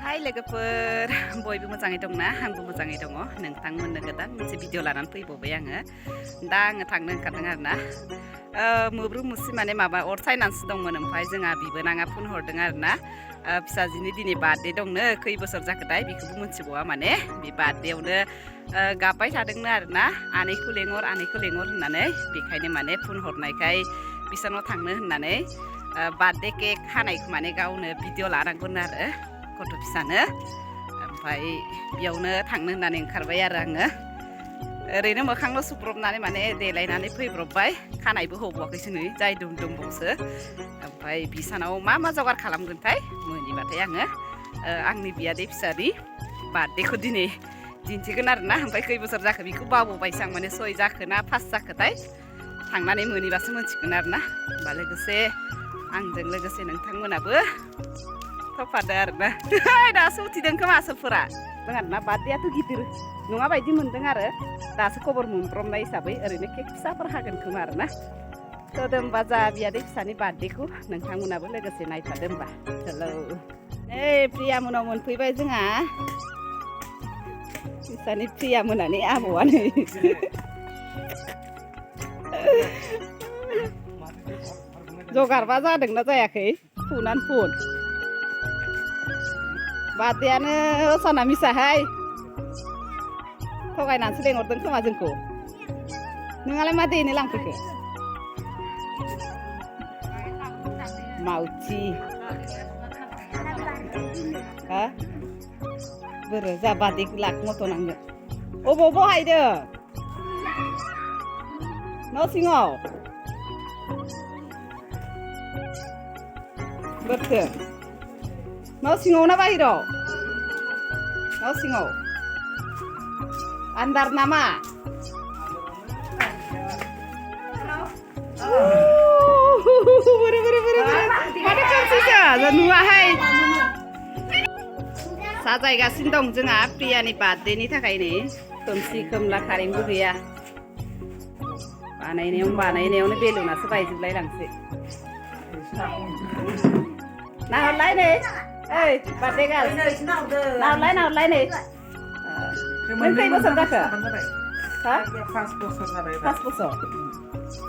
हाय लोगोफोर बयबो मोजाङै दंना आंबो मोजाङै दङ नोंथांमोननो गोदान मोनसे भिडिअ लानानै फैबावबाय आङो दा आङो थांनो ओंखारदों आरोना मोब्रु मुसि माने माबा अर सायनानैसो दंमोन ओमफ्राय जोंहा बिबोनाङा फन हरदों आरोना फिसाजोनि दिनै बार्थडे दंनो खै बोसोर जाखोथाय बेखौबो मिथिबावा माने बे बार्थडेयावनो गाबबाय थादोंनो आरोना आनैखौ लेंहर होननानै बेखायनो माने फन हरनायखाय बिसानाव थांनो होननानै बार्थडे केक हानायखौ माने गावनो भिडिअ लानांगौनो आरो गथ' फिसानो ओमफ्राय बेयावनो थांनो होननानै ओंखारबाय आरो आङो ओरैनो मोखांल' सुब्रबनानै माने देलायनानै फैब्रबबाय खानायबो हबावाखैसो नै जाय दंबावसो ओमफ्राय बिसानाव मा जगार खालामगोनथाय मोनिबाथाय आङो आंनि बियादै फिसानि बार्थडेखौ दिनै दिन्थिगोन आरोना ओमफ्राय खै बोसोर जाखो बेखौ बावबायसो आं माने 6 जाखो ना 5 जाखोथाय थांनानै मोनिबासो मोनथिगोन आरोना होमबा लोगोसे आंजों लोगोसे नोंथांमोनाबो थफादो आरोना दासो उथिदों खोमा आसोलफोरा जोंहा बार्थडेयाथ' गिदिर नङा बायदि मोनदों आरो दासो खबर मोनब्रबनाय हिसाबै ओरैनो केक फिसाफोर हागोन खोमा आरोना थोदो होमबा जा बियादै फिसानि बार्थडेखौ नोंथांमोनाबो लोगोसे नायफादो होमबा हेलौ प्रिया मोनाव मोनफैबाय जोंहा फिसानि प्रिया मोनानि आबौआनो जगारबा जादोंना जायाखै फुनानै फुन बार्थडेयानो साना मिसाहाय थगायनानैसो लेंहरदों खोमा जोंखौ नोंहालाय मा दैनो लांफैखो मावथि हा बोरो जा बार्थडे लाख मथ' नांगोन अबाव बहायदों न' सिङाव बोरथो न' सिङाव ना बाहेराव न' सिङाव आन्दार नामा माथो खोमसिसो नुवाहाय साजायगासिनो दं जोंहा प्रियानि बार्थडेनि थाखाय नै खोमसि खोमला कारेन्टबो गैया बानायनायावनो बेलुनासो बायजोबलाय लांसै नाहरलाय नै ओइ बार्थडे गार्ल नाहरलाय नै नों खै बोसोर जाखो हा 5 बोसोर जाबाय 5 बोसोर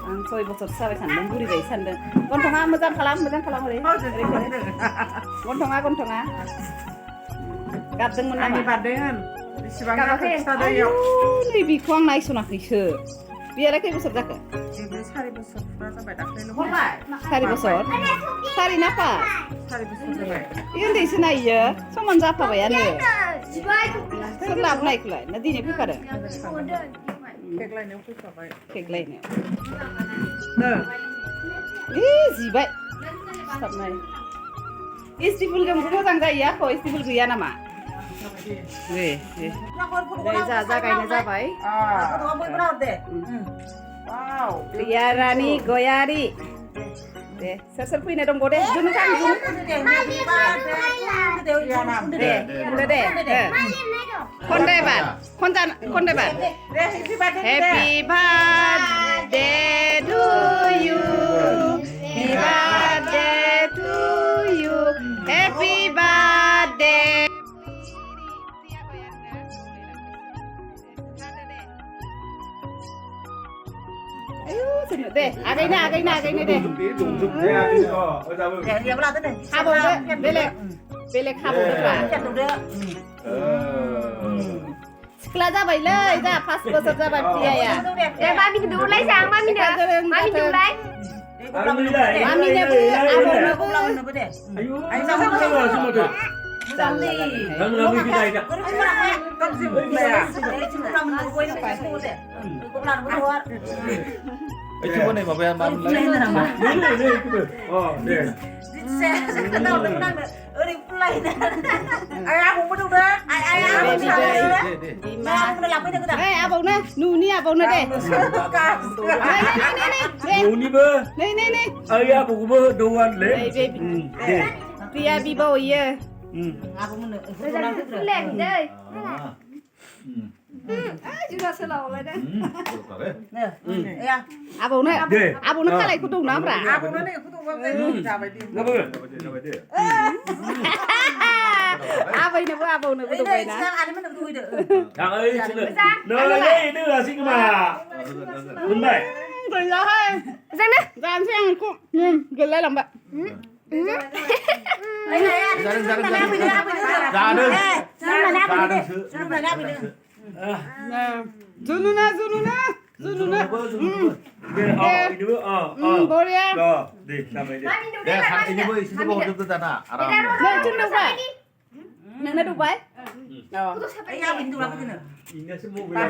आं 6 बोसोर जाबाय सानदों बुरिबाय सानदों गन्थङा मोजां खालाम ओरै गन्थङा गाबदोंमोन नामा बार्थडे होन बेसेबां जाखो खिथादो नै बेखौ आं नायसनाखैसो बियालाय खै बोसोर जाखो 4 बोसोर फुरा जाबाय दाख्लैनो 4 बोसोर 4 ना 5 बोसोर जाबाय उन्दैसो नायो समान जाफाबायानो सोर लाबोनायखौलाय ना दिनै फैखादों केक लायनायाव फैखाबाय केक लायनायाव जिबाय सिथाबनाय इस्टिफुलजोंबो मोजां जायो आख' इस्टिफुल गैया नामा जागायनो जाबाय प्रिया रानी गयारी दे सोर फैनो दंबावो दे जुनु थां दे खनदो एबार happy birthday to you happy birthday दे आगैनो दे हाबावदो बेलेग हाबावदोब्रा सिख्ला जाबायलै जा 5 बोसोर जाबाय प्रियाया मामिनो दौलाय जां मामिनो दौलाय मामिनोबो आबौनोबो दे Coba nih Bapak yang mau mulai. abaunya nuni abaunya deh. Nuni be. Nih. Ayah aku be doan le. Priya bibawa iya. juga selalu deh. Abaunya kalai kudu nabra. Abaunya nih kudu nggak jabai dia. आबैनोबो आबौनोबो दंबायना Thằng ơi, xin lỗi. Nơi đây đưa xin mà. Đúng vậy. rồi ra hơi Giang nữa. dàn xem cũng gần lại làm bạn Ra đừng. Jununa Boria Rồi, đi, làm vậy đi. Đây Để thằng ini boy, sini boy itu tanah. Aram. này chung đâu vậy nâng nó đủ vậy rồi Ini semua này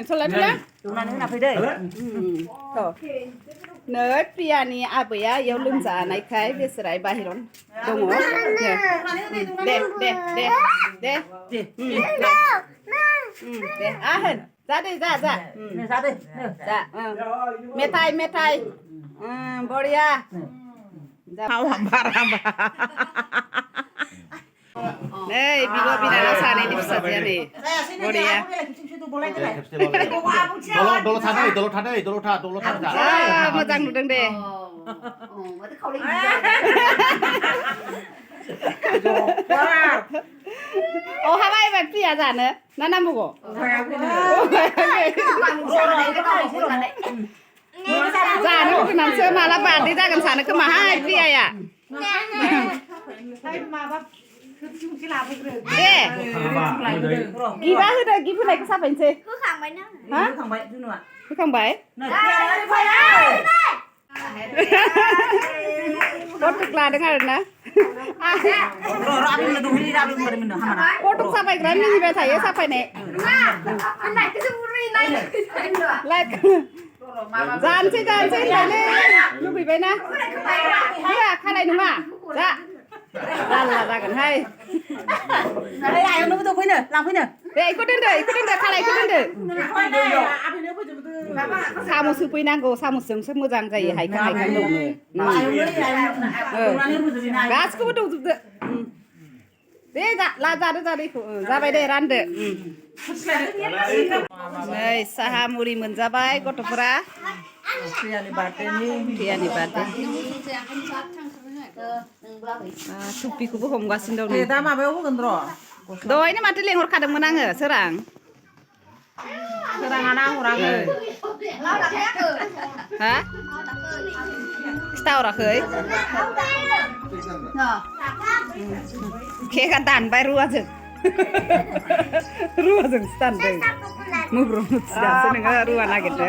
thôi lại thôi thôi nỡ piani abaya yêu lưng già này cái biết sự đại bài rồi đúng không để à hên ra đi ra dạ mẹ thai Boria này bilo bina sana ini bisa dia nih Boria Dolo tanah, dolo tanah. mo장 nutung deh Mà tôi không lấy gì. habai bạn pia giả nữa nó nằm bụng giả nó cái nằm sơ mà là bạn đi ra gần sản nó cứ mà hai pia à 네. 기바 흐다 기분 này có sao vậy chị? Cứ khẳng vậy nữa. Hả? Không vậy? Có thực là đứng ở đó. Có thực sao vậy? Rắn như vậy thấy sao vậy nè? Anh này cái suri này. Lại dàn chứ lại lên. Lúc bị vậy nè. Dạ, khai này đúng à? Dạ. Ra gần hay. Để ikut dende, kalai ikut dende. Samu supui nanggo, samu sung mo장 जायो हायखां दङ. गासिखौबो दंजोबदो. दे जादो इखौ जाबाय दे रानदो. नै साहा मुरि मोनजाबाय गथ'फोरा. Priyaनि birthday. टुपिखौबो हमगासिनो दं. दा माबायाव होगोन र'. दहायनो माथो लेंहरखादोंमोन आङो सोरां सोराङाना हराखै. हा खिथाहराखै केकआ दानबाय रुवाजों दानदों मुब्रु मुथियासो नोङो रुवा नागिरदो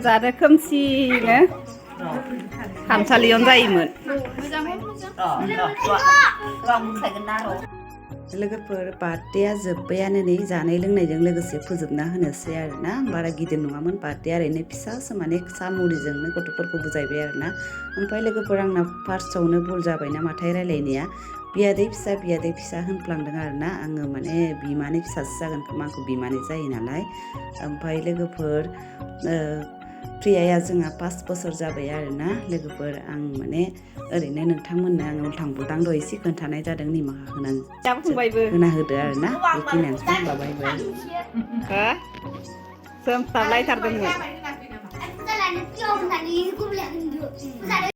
जादो खोमसिनो खामसालियावनो जायोमोन लोगोफोर बार्थडेया जोब्बायानो नै जानाय लोंनायजों लोगोसे फोजोबना होनोसै आरोना बारा गिदिर नङामोन बार्थडेया ओरैनो फिसासो माने सा मुरिजोंनो गथ'फोरखौ बुजायबाय आरोना ओमफ्राय लोगोफोर आंना फार्स्टआवनो भुल जाबाय नामाथाय रायलायनाया बियादै फिसा होनफ्लांदों आरोना आङो माने बिमानि फिसासो जागोन खोमा आंखौ बिमानि जायो नालाय ओमफ्राय लोगोफोर प्रियाया जोंहा 5 बोसोर जाबाय आरोना लोगोफोर आं माने ओरैनो नोंथांमोननो आं उल्थां बुल्थां दहाय एसे खोन्थानाय जादों निमाहा होना होदो आरोना बेखिनियानोसै बाबायबो हो सोमथाबलायथारदोंमोन